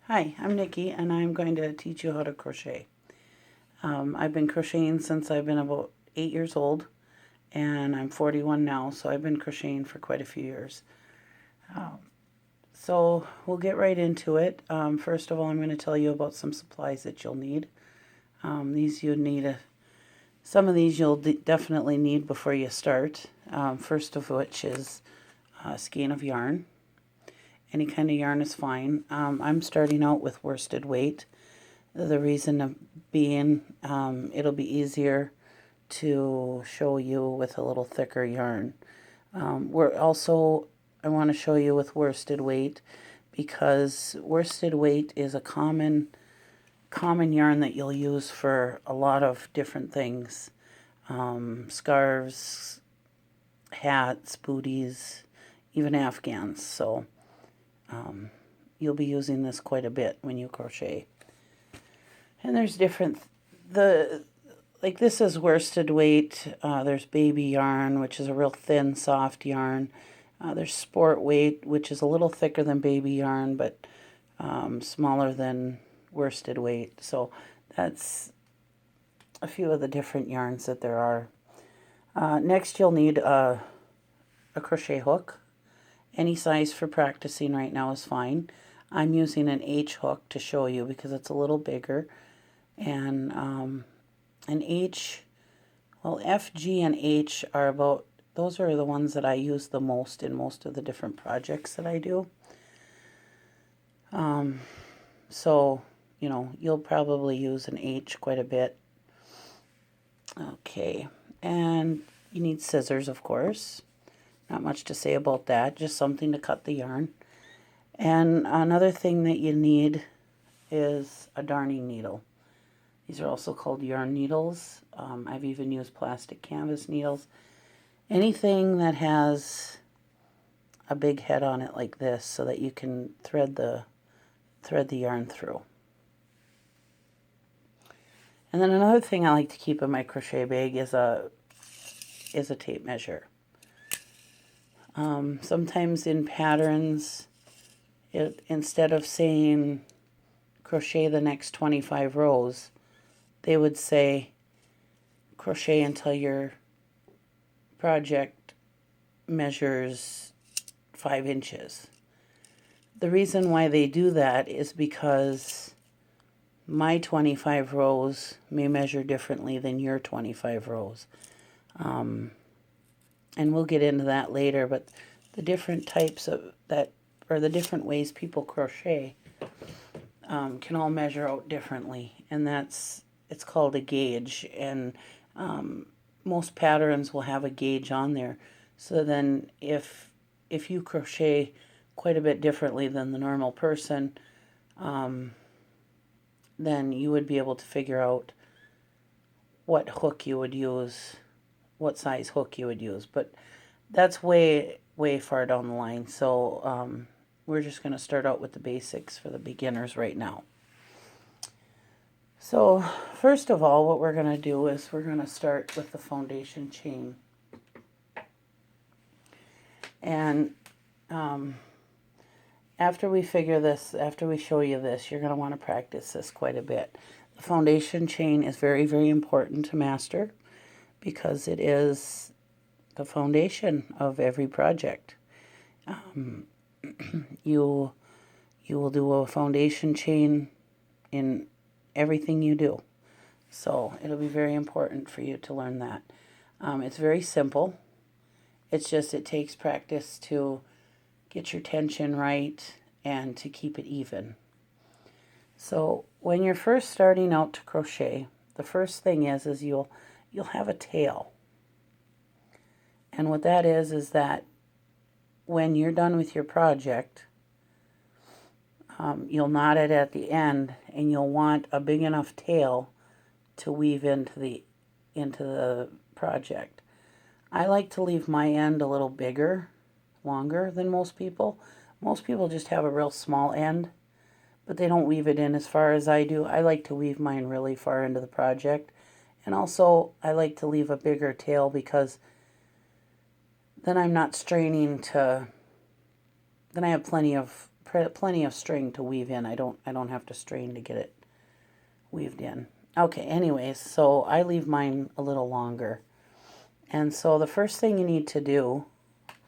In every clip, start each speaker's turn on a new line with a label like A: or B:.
A: Hi, I'm Nikki and I'm going to teach you how to crochet. I've been crocheting since I've been about 8 years old and I'm 41 now, so I've been crocheting for quite a few years. So we'll get right into it. First of all, I'm going to tell you about some supplies that you'll need. Some of these you'll definitely need before you start. First of which is a skein of yarn. Any kind of yarn is fine. I'm starting out with worsted weight. The reason being, it'll be easier to show you with a little thicker yarn. I want to show you with worsted weight because worsted weight is a common yarn that you'll use for a lot of different things. Scarves, hats, booties, even afghans. So you'll be using this quite a bit when you crochet. And there's this is worsted weight. There's baby yarn, which is a real thin, soft yarn. There's sport weight, which is a little thicker than baby yarn, but smaller than worsted weight. So that's a few of the different yarns that there are. Next, you'll need a crochet hook. Any size for practicing right now is fine. I'm using an H hook to show you because it's a little bigger. And an H, well, F, G, and H those are the ones that I use the most in most of the different projects that I do. So, you'll probably use an H quite a bit. Okay, and you need scissors, of course. Not much to say about that, just something to cut the yarn. And another thing that you need is a darning needle. These are also called yarn needles. I've even used plastic canvas needles. Anything that has a big head on it like this so that you can thread the yarn through. And then another thing I like to keep in my crochet bag is a tape measure. Sometimes in patterns, instead of saying crochet the next 25 rows, they would say crochet until your project measures 5 inches. The reason why they do that is because my 25 rows may measure differently than your 25 rows. And we'll get into that later, but the different types the different ways people crochet can all measure out differently, and it's called a gauge, and most patterns will have a gauge on there. So then if you crochet quite a bit differently than the normal person, then you would be able to figure out what hook you would use, what size hook you would use. But that's way far down the line. So we're just going to start out with the basics for the beginners right now. So first of all, what we're going to do is we're going to start with the foundation chain. And after we show you this, you're going to want to practice this quite a bit. The foundation chain is very, very important to master because it is the foundation of every project. You will do a foundation chain in everything you do. So it'll be very important for you to learn that. It's very simple. It's just it takes practice to get your tension right and to keep it even. So when you're first starting out to crochet, the first thing is you'll have a tail. And what that is that when you're done with your project, you'll knot it at the end, and you'll want a big enough tail to weave into the project. I like to leave my end a little bigger, longer than most people. Most people just have a real small end, but they don't weave it in as far as I do. I like to weave mine really far into the project. And also, I like to leave a bigger tail because then I'm not straining then I have plenty of plenty of string to weave in. I don't have to strain to get it weaved in. Okay, anyways, so I leave mine a little longer. And so the first thing you need to do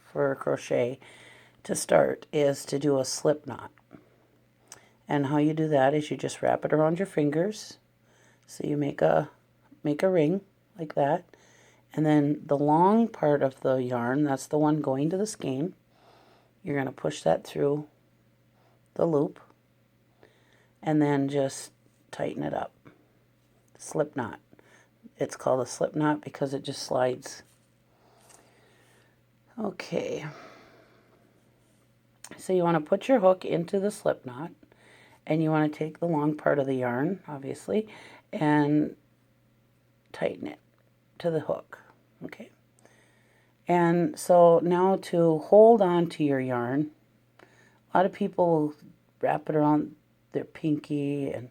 A: for crochet to start is to do a slip knot. And how you do that is you just wrap it around your fingers. So you make a ring like that. And then the long part of the yarn, that's the one going to the skein, you're going to push that through the loop and then just tighten it up. Slip knot. It's called a slip knot because it just slides. Okay. So you want to put your hook into the slip knot, and you want to take the long part of the yarn, obviously, and tighten it to the hook. Okay. And so now to hold on to your yarn, a lot of people wrap it around their pinky and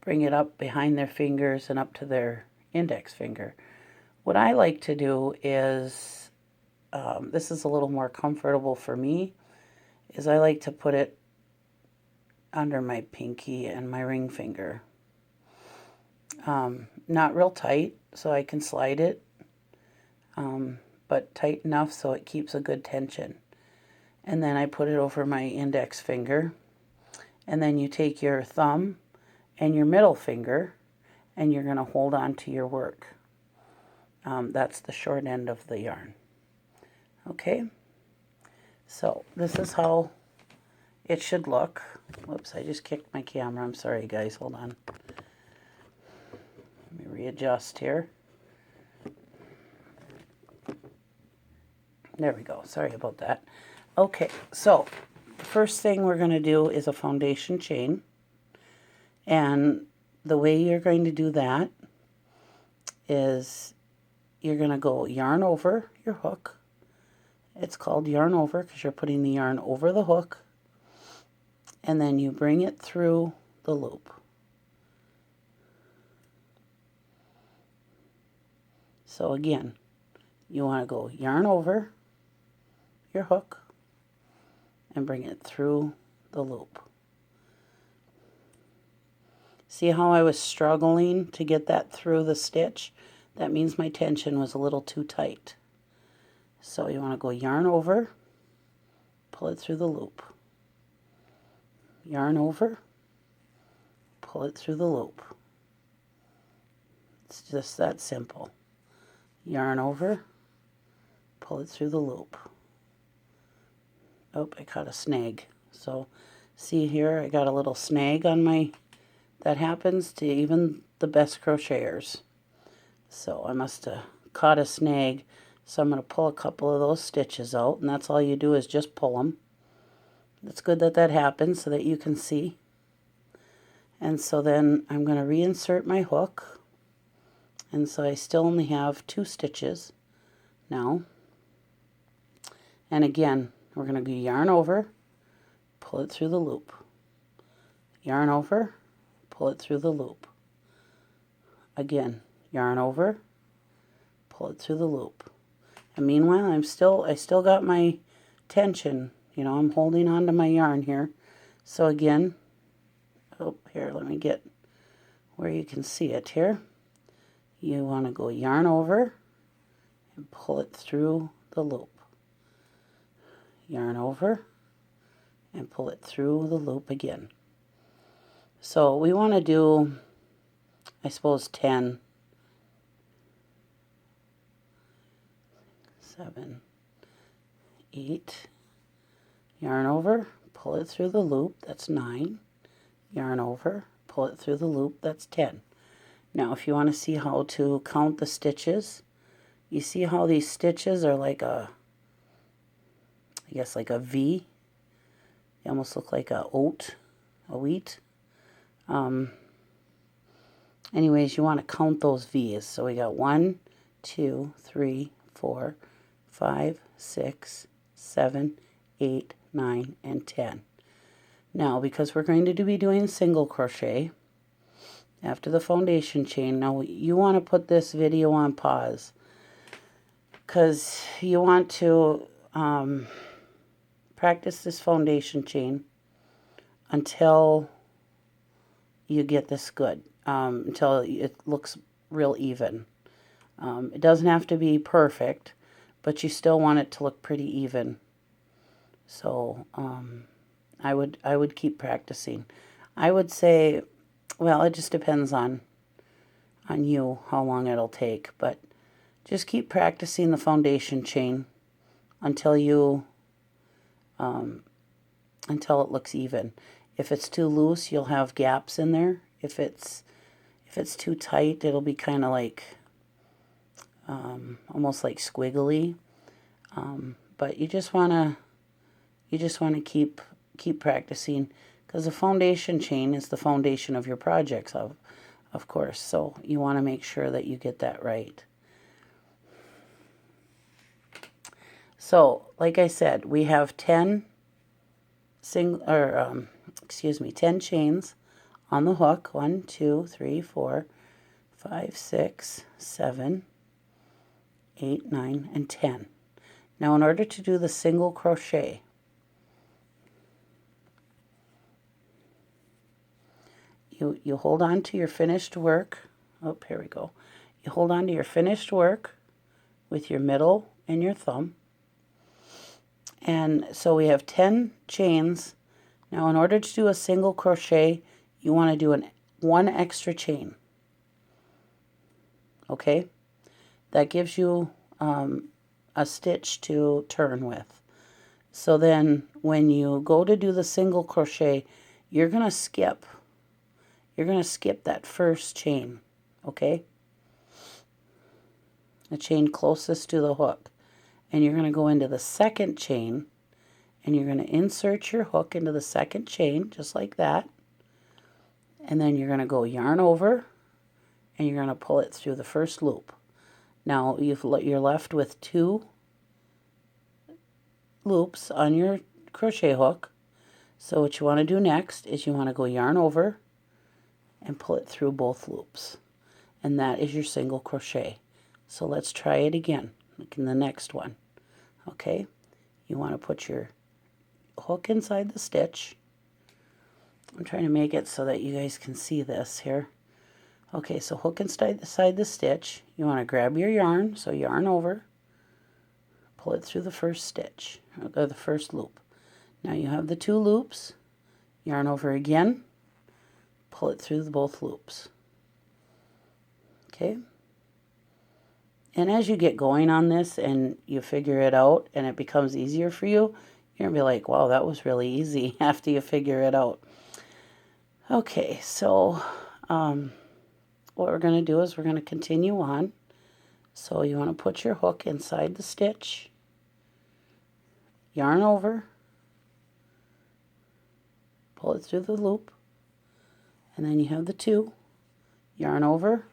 A: bring it up behind their fingers and up to their index finger. What I like to do is, this is a little more comfortable for me, is I like to put it under my pinky and my ring finger. Not real tight so I can slide it, but tight enough so it keeps a good tension. And then I put it over my index finger, and then you take your thumb and your middle finger and you're going to hold on to your work. That's the short end of the yarn. Okay, so this is how it should look. Whoops, I just kicked my camera. I'm sorry, guys. Hold on. Let me readjust here. There we go. Sorry about that. Okay, so the first thing we're going to do is a foundation chain. And the way you're going to do that is you're going to go yarn over your hook. It's called yarn over because you're putting the yarn over the hook. And then you bring it through the loop. So again, you want to go yarn over your hook and bring it through the loop. See how I was struggling to get that through the stitch? That means my tension was a little too tight. So you want to go yarn over, pull it through the loop. Yarn over, pull it through the loop. It's just that simple. Yarn over, pull it through the loop. Oh, I caught a snag. So see here, I got a little snag on my, that happens to even the best crocheters. So I must have caught a snag. So I'm going to pull a couple of those stitches out, and that's all you do is just pull them. It's good that that happens so that you can see. And so then I'm going to reinsert my hook. And so I still only have 2 stitches now. And again, we're going to go yarn over, pull it through the loop. Yarn over, pull it through the loop. Again, yarn over, pull it through the loop. And meanwhile, I still got my tension. You know, I'm holding on to my yarn here. So again, oh, here, let me get where you can see it here. You want to go yarn over and pull it through the loop. Yarn over and pull it through the loop again. So we want to do, I suppose, 10, 7, 8, yarn over, pull it through the loop, that's 9, yarn over, pull it through the loop, that's 10. Now if you want to see how to count the stitches, you see how these stitches are like a, I guess like a V. They almost look like a oat, a wheat. Anyways, you want to count those V's. So we got 1, 2, 3, 4, 5, 6, 7, 8, 9, and 10. Now, because we're going to be doing single crochet after the foundation chain, now you want to put this video on pause because you want to practice this foundation chain until you get this good, until it looks real even. It doesn't have to be perfect, but you still want it to look pretty even. So I would keep practicing. I would say, well, it just depends on you how long it'll take, but just keep practicing the foundation chain until you until it looks even. If it's too loose, you'll have gaps in there. If it's too tight, it'll be kind of like almost like squiggly. But you just wanna keep practicing, because the foundation chain is the foundation of your projects, of course. So you want to make sure that you get that right. So, like I said, we have 10 10 chains on the hook. 1, 2, 3, 4, 5, 6, 7, 8, 9, and 10. Now, in order to do the single crochet, you hold on to your finished work. Oh, here we go. You hold on to your finished work with your middle and your thumb. And so we have 10 chains. Now, in order to do a single crochet, you want to do one extra chain. Okay? That gives you a stitch to turn with. So then when you go to do the single crochet, you're going to skip that first chain, okay? The chain closest to the hook. And you're going to go into the second chain, and you're going to insert your hook into the second chain, just like that. And then you're going to go yarn over, and you're going to pull it through the first loop. Now you're left with 2 loops on your crochet hook. So what you want to do next is you want to go yarn over and pull it through both loops. And that is your single crochet. So let's try it again, like in the next one. Okay, you want to put your hook inside the stitch. I'm trying to make it so that you guys can see this here. Okay, so hook inside the stitch. You want to grab your yarn, so yarn over, pull it through the first stitch, or the first loop. Now you have the 2 loops, yarn over again, pull it through both loops. Okay? And as you get going on this and you figure it out and it becomes easier for you, you're going to be like, wow, that was really easy after you figure it out. Okay, so what we're going to do is we're going to continue on. So you want to put your hook inside the stitch, yarn over, pull it through the loop, and then you have the 2, yarn over,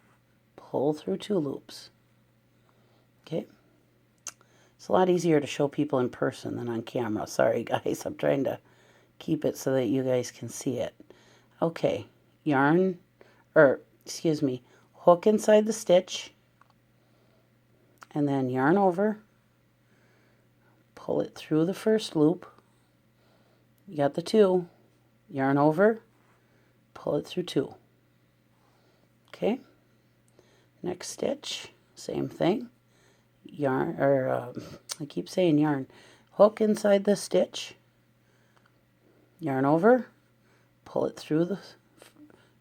A: pull through 2 loops. Okay, it's a lot easier to show people in person than on camera. Sorry guys, I'm trying to keep it so that you guys can see it. Okay, hook inside the stitch, and then yarn over, pull it through the first loop. You got the 2, yarn over, pull it through 2. Okay, next stitch, same thing. I keep saying yarn. Hook inside the stitch, yarn over, pull it through the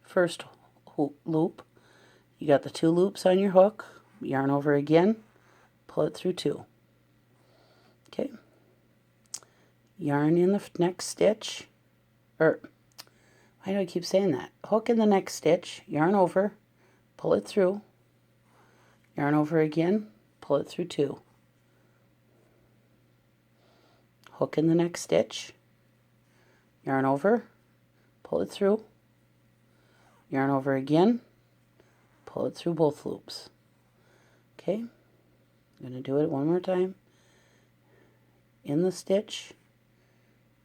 A: first loop. You got the 2 loops on your hook, yarn over again, pull it through 2. Okay, yarn in the next stitch, why do I keep saying that? Hook in the next stitch, yarn over, pull it through, yarn over again, pull it through 2. Hook in the next stitch, yarn over, pull it through, yarn over again, pull it through both loops. Okay, I'm going to do it one more time. In the stitch,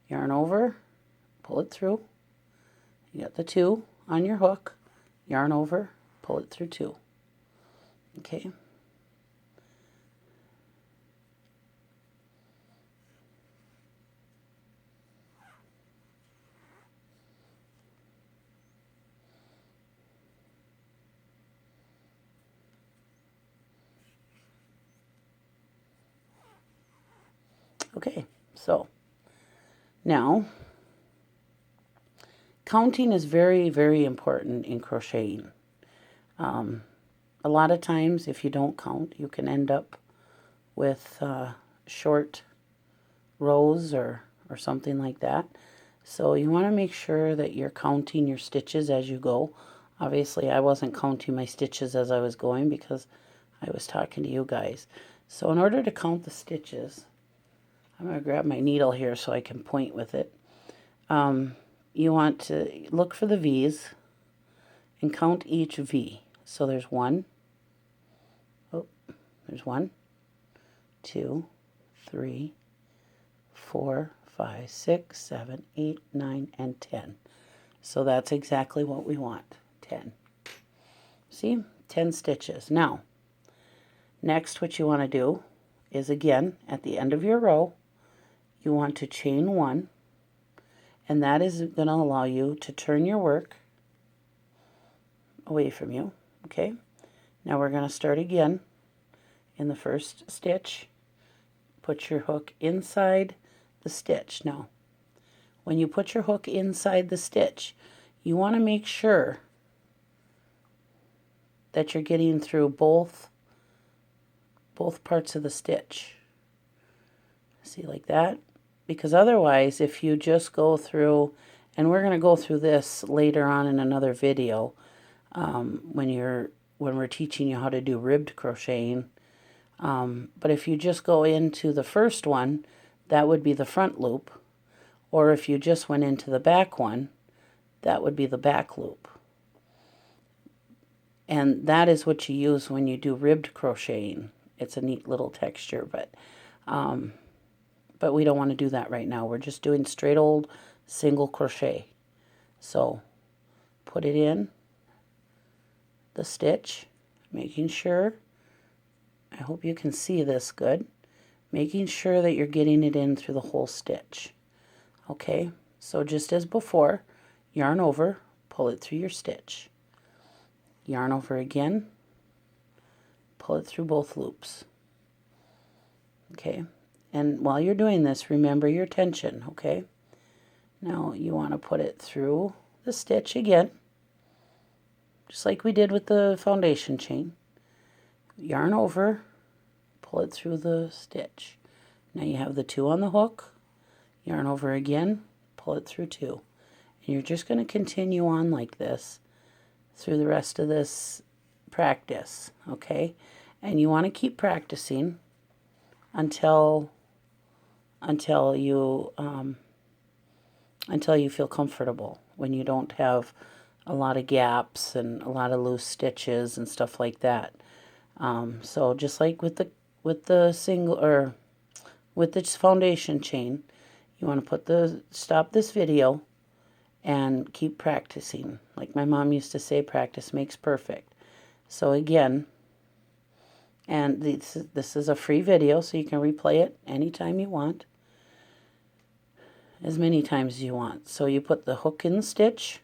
A: yarn over, pull it through. You got the 2 on your hook, yarn over, pull it through 2. Okay. Okay, so now counting is very, very important in crocheting. A lot of times if you don't count, you can end up with short rows or something like that. So you want to make sure that you're counting your stitches as you go. Obviously I wasn't counting my stitches as I was going because I was talking to you guys. So in order to count the stitches, I'm going to grab my needle here so I can point with it. You want to look for the V's and count each V. So there's one, there's 1, 2, 3, 4, 5, 6, 7, 8, 9, and 10. So that's exactly what we want, 10. See, 10 stitches. Now, next what you want to do is, again, at the end of your row, you want to chain 1, and that is going to allow you to turn your work away from you, okay? Now we're going to start again in the first stitch. Put your hook inside the stitch. Now, when you put your hook inside the stitch, you want to make sure that you're getting through both parts of the stitch. See, like that? Because otherwise, if you just go through, and we're going to go through this later on in another video, when we're teaching you how to do ribbed crocheting. But if you just go into the first one, that would be the front loop. Or if you just went into the back one, that would be the back loop. And that is what you use when you do ribbed crocheting. It's a neat little texture, but we don't want to do that right now. We're just doing straight old single crochet. So put it in the stitch, making sure, I hope you can see this good, making sure that you're getting it in through the whole stitch. Okay, so just as before, yarn over, pull it through your stitch. Yarn over again, pull it through both loops. Okay, and while you're doing this, remember your tension, okay? Now you want to put it through the stitch again, just like we did with the foundation chain. Yarn over, pull it through the stitch. Now you have the 2 on the hook, yarn over again, pull it through 2. And you're just going to continue on like this through the rest of this practice, okay? And you want to keep practicing until you feel comfortable, when you don't have a lot of gaps and a lot of loose stitches and stuff like that. So just like with the single, or with the foundation chain, you want to stop this video and keep practicing. Like my mom used to say, practice makes perfect. So again, and this is a free video, so you can replay it anytime you want, as many times as you want. So you put the hook in the stitch,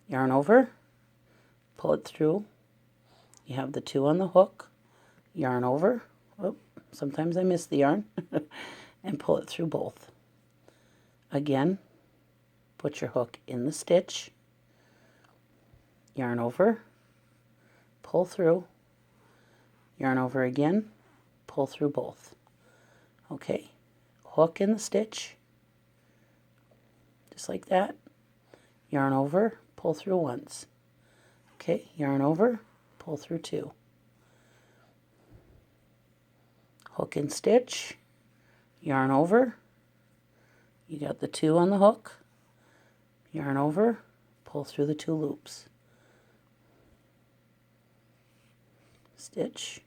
A: yarn over, pull it through. You have the 2 on the hook, yarn over. Oh, sometimes I miss the yarn. And pull it through both. Again, put your hook in the stitch, yarn over, pull through, yarn over again, pull through both. Okay, hook in the stitch, just like that, yarn over, pull through once. Okay, yarn over, pull through 2. Hook and stitch, yarn over, you got the 2 on the hook, yarn over, pull through the 2 loops. Stitch,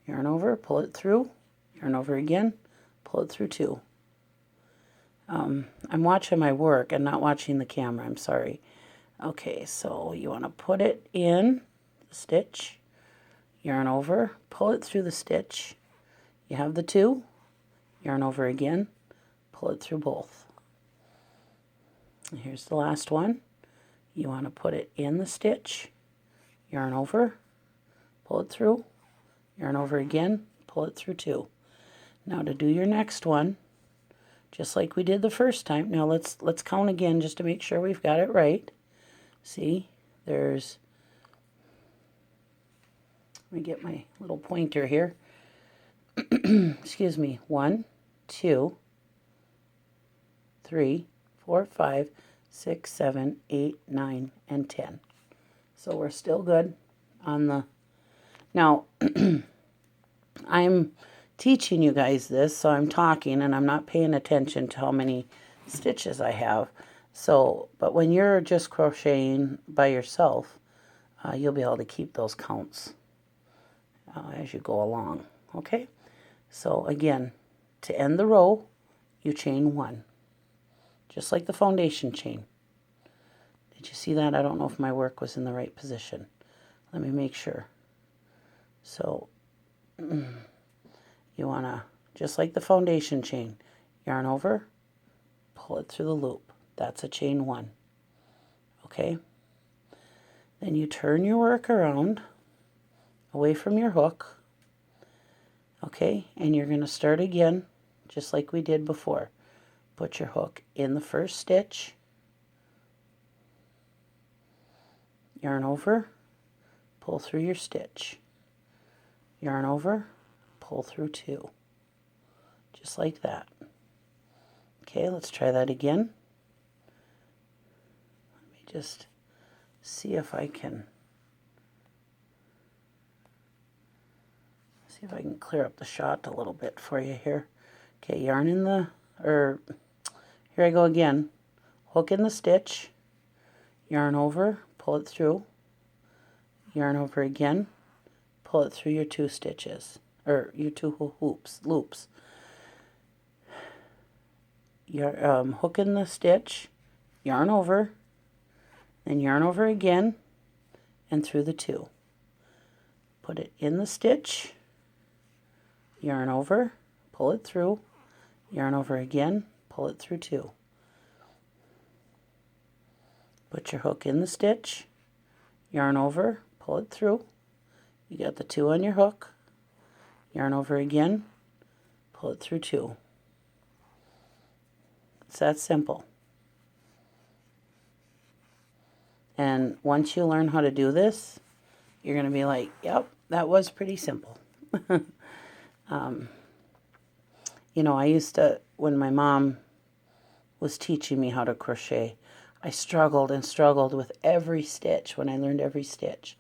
A: yarn over, pull it through, yarn over again, pull it through 2. I'm watching my work and not watching the camera, I'm sorry. Okay, so you want to put it in the stitch, yarn over, pull it through the stitch. You have the 2, yarn over again, pull it through both. And here's the last one. You want to put it in the stitch, yarn over, pull it through, yarn over again, pull it through 2. Now to do your next one, just like we did the first time. Now let's count again just to make sure we've got it right. See, there's, let me get my little pointer here. Excuse me. 1, 2, 3, 4, 5, 6, 7, 8, 9, and 10. So we're still good on the... Now, I'm teaching you guys this, so I'm talking and I'm not paying attention to how many stitches I have. So, but when you're just crocheting by yourself, you'll be able to keep those counts as you go along. Okay? So again, to end the row, you chain 1, just like the foundation chain. Did you see that? I don't know if my work was in the right position. Let me make sure. So you want to, just like the foundation chain, yarn over, pull it through the loop. That's a chain 1. Okay? Then you turn your work around, away from your hook. Okay? And you're going to start again, just like we did before. Put your hook in the first stitch, yarn over, pull through your stitch, yarn over, pull through 2, just like that. Okay, let's try that again. Let me just see if I can clear up the shot a little bit for you here. Okay, yarn in the, here I go again. Hook in the stitch, yarn over, pull it through, yarn over again, pull it through your 2 stitches, or your 2 loops. Hook in the stitch, yarn over, then yarn over again, and through the 2. Put it in the stitch, yarn over, pull it through, yarn over again, pull it through 2. Put your hook in the stitch, yarn over, pull it through. You got the 2 on your hook, yarn over again, pull it through 2. It's that simple. And once you learn how to do this, you're going to be like, yep, that was pretty simple. You know, I used to, when my mom was teaching me how to crochet, I struggled and struggled with every stitch when I learned every stitch.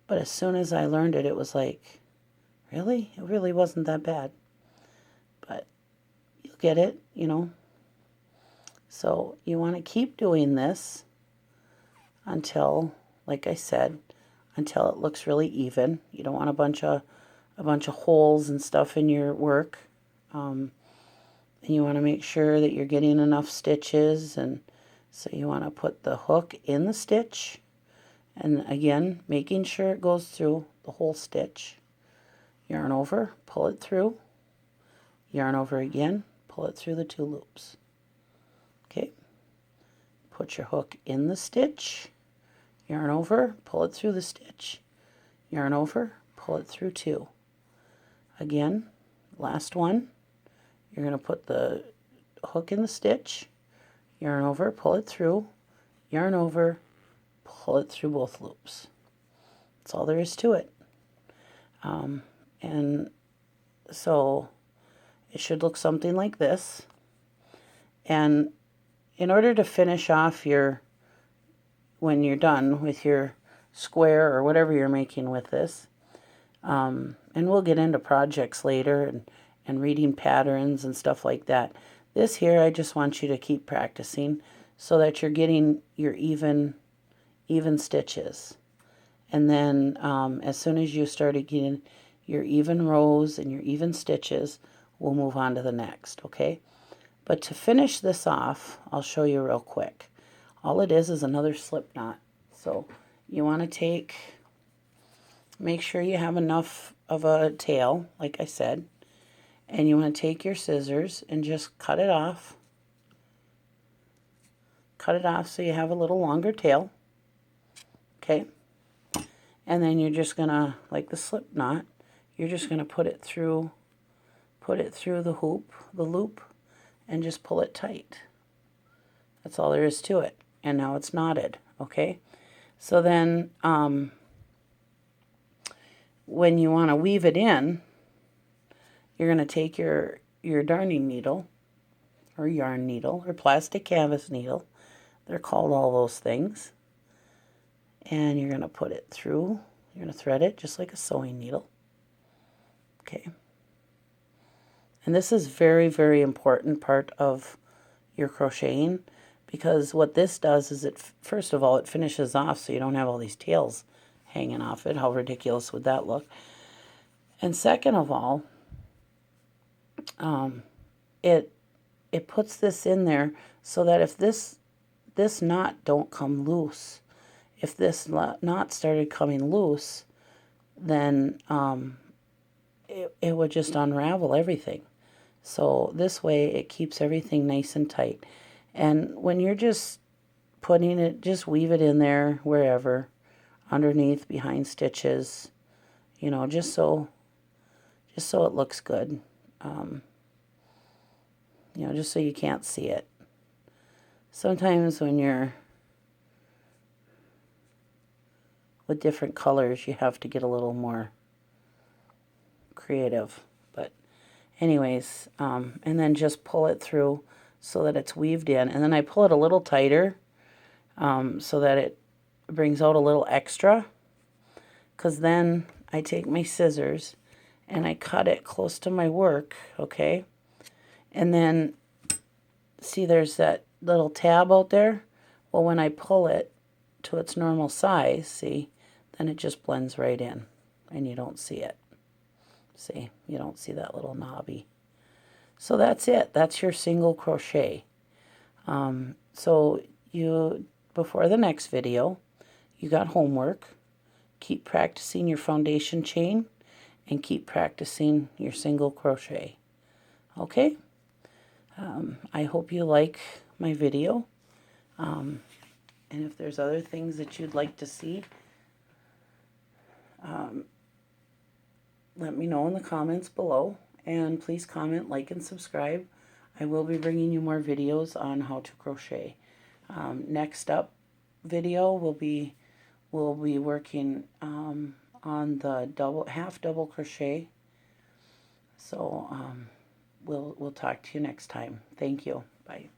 A: But as soon as I learned it, it was like, really? It really wasn't that bad. But you'll get it, you know. So you want to keep doing this until, like I said, until it looks really even. You don't want a bunch of holes and stuff in your work. And you want to make sure that you're getting enough stitches, and so you want to put the hook in the stitch, and again making sure it goes through the whole stitch. Yarn over, pull it through, yarn over again, pull it through the 2 loops. Okay, put your hook in the stitch, yarn over, pull it through the stitch, yarn over, pull it through 2. Again, last one, you're going to put the hook in the stitch, yarn over, pull it through, yarn over, pull it through both loops. That's all there is to it. And so it should look something like this. And in order to finish off when you're done with your square or whatever you're making with this, and we'll get into projects later and reading patterns and stuff like that. This here, I just want you to keep practicing so that you're getting your even stitches. And then as soon as you start getting your even rows and your even stitches, we'll move on to the next, okay? But to finish this off, I'll show you real quick. All it is another slip knot. So you want to make sure you have enough of a tail, like I said, and you want to take your scissors and just cut it off. Cut it off so you have a little longer tail. Okay? And then you're just going to, like the slip knot, you're just going to put it through put it through the hoop, the loop, and just pull it tight. That's all there is to it. And now it's knotted, okay? So then when you want to weave it in, you're going to take your darning needle or yarn needle or plastic canvas needle. They're called all those things. And you're going to put it through. You're going to thread it just like a sewing needle. Okay. And this is very, very important part of your crocheting, because what this does is it, first of all, it finishes off so you don't have all these tails hanging off it. How ridiculous would that look? And second of all, it puts this in there so that if this knot don't come loose, if this knot started coming loose, then it would just unravel everything. So this way it keeps everything nice and tight. And when you're just putting it, just weave it in there wherever, underneath, behind stitches, you know, just so it looks good. You know, just so you can't see it. Sometimes when you're with different colors, you have to get a little more creative. But anyways, and then just pull it through so that it's weaved in. And then I pull it a little tighter so that it brings out a little extra. Because then I take my scissors and I cut it close to my work, okay? And then, see there's that little tab out there? Well, when I pull it to its normal size, see, then it just blends right in and you don't see it. See, you don't see that little knobby. So that's it. That's your single crochet. So you, before the next video, you got homework. Keep practicing your foundation chain and keep practicing your single crochet. Okay? I hope you like my video. And if there's other things that you'd like to see, let me know in the comments below. And please comment, like, and subscribe. I will be bringing you more videos on how to crochet. Next up video we'll be working on the half double crochet. So we'll talk to you next time. Thank you. Bye.